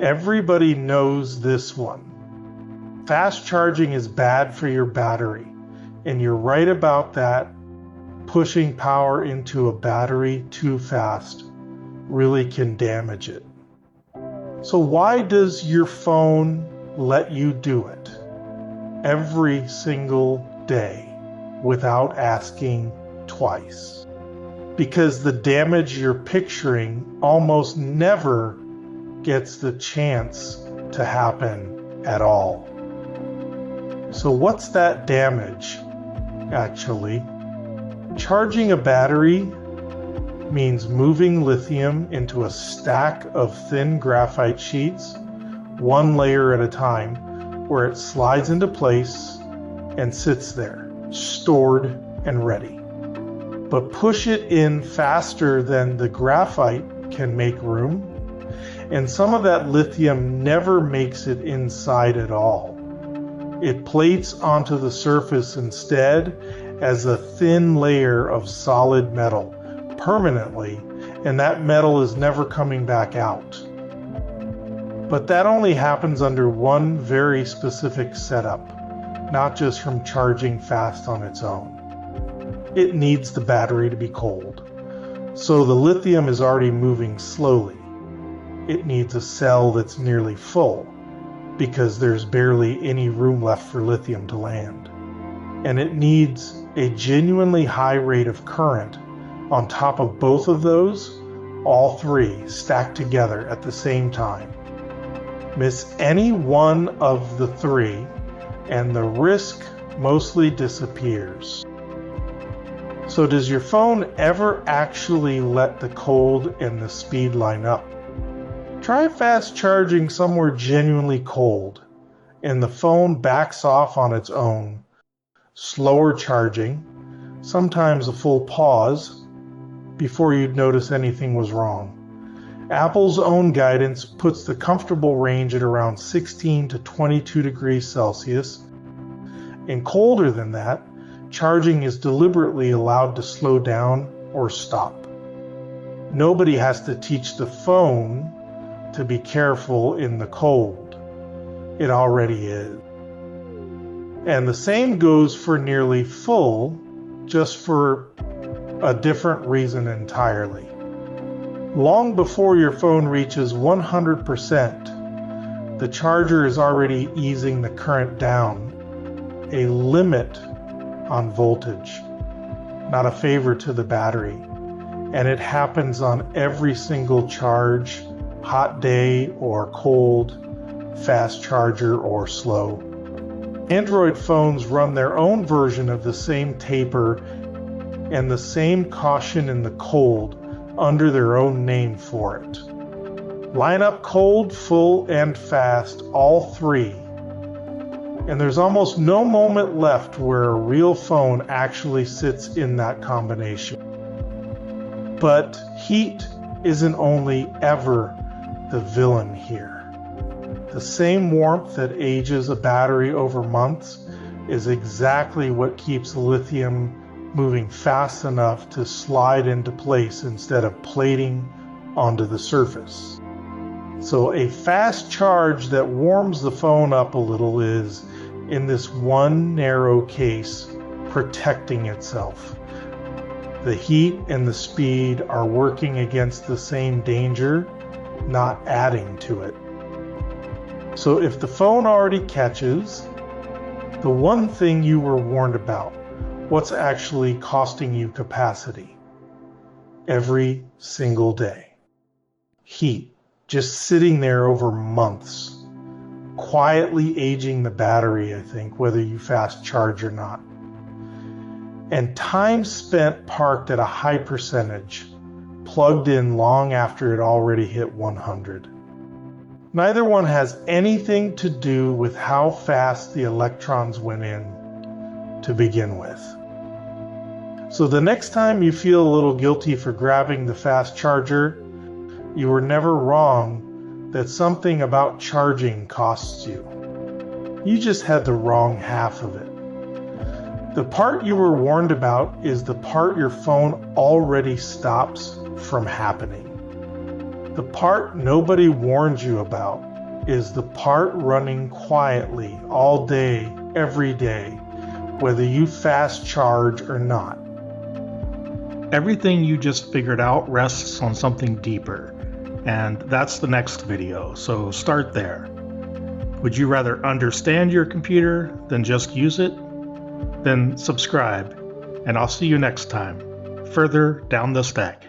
Everybody knows this one. Fast charging is bad for your battery, and you're right about that. Pushing power into a battery too fast really can damage it. So why does your phone let you do it every single day without asking twice? Because the damage you're picturing almost never gets the chance to happen at all. So what's that damage, actually? Charging a battery means moving lithium into a stack of thin graphite sheets, one layer at a time, where it slides into place and sits there, stored and ready. But push it in faster than the graphite can make room, and some of that lithium never makes it inside at all. It plates onto the surface instead as a thin layer of solid metal permanently, and that metal is never coming back out. But that only happens under one very specific setup, not just from charging fast on its own. It needs the battery to be cold. So the lithium is already moving slowly. It needs a cell that's nearly full, because there's barely any room left for lithium to land. And it needs a genuinely high rate of current on top of both of those, all three stacked together at the same time. Miss any one of the three, and the risk mostly disappears. So does your phone ever actually let the cold and the speed line up? Try fast charging somewhere genuinely cold, and the phone backs off on its own. Slower charging, sometimes a full pause, before you'd notice anything was wrong. Apple's own guidance puts the comfortable range at around 16 to 22 degrees Celsius, and colder than that, charging is deliberately allowed to slow down or stop. Nobody has to teach the phone to be careful in the cold. It already is. And the same goes for nearly full, just for a different reason entirely. Long before your phone reaches 100%, the charger is already easing the current down, a limit on voltage, not a favor to the battery. And it happens on every single charge, hot day or cold, fast charger or slow. Android phones run their own version of the same taper and the same caution in the cold under their own name for it. Line up cold, full, and fast, all three. And there's almost no moment left where a real phone actually sits in that combination. But heat isn't only ever the villain here. The same warmth that ages a battery over months is exactly what keeps lithium moving fast enough to slide into place instead of plating onto the surface. So a fast charge that warms the phone up a little is, in this one narrow case, protecting itself. The heat and the speed are working against the same danger, not adding to it. So if the phone already catches the one thing you were warned about, what's actually costing you capacity every single day? Heat, just sitting there over months, quietly aging the battery, I think, whether you fast charge or not. And time spent parked at a high percentage, plugged in long after it already hit 100. Neither one has anything to do with how fast the electrons went in to begin with. So the next time you feel a little guilty for grabbing the fast charger, you were never wrong that something about charging costs you. You just had the wrong half of it. The part you were warned about is the part your phone already stops from happening. The part nobody warned you about is the part running quietly all day, every day, whether you fast charge or not. Everything you just figured out rests on something deeper, and that's the next video, so start there. Would you rather understand your computer than just use it? Then subscribe, and I'll see you next time, further down the stack.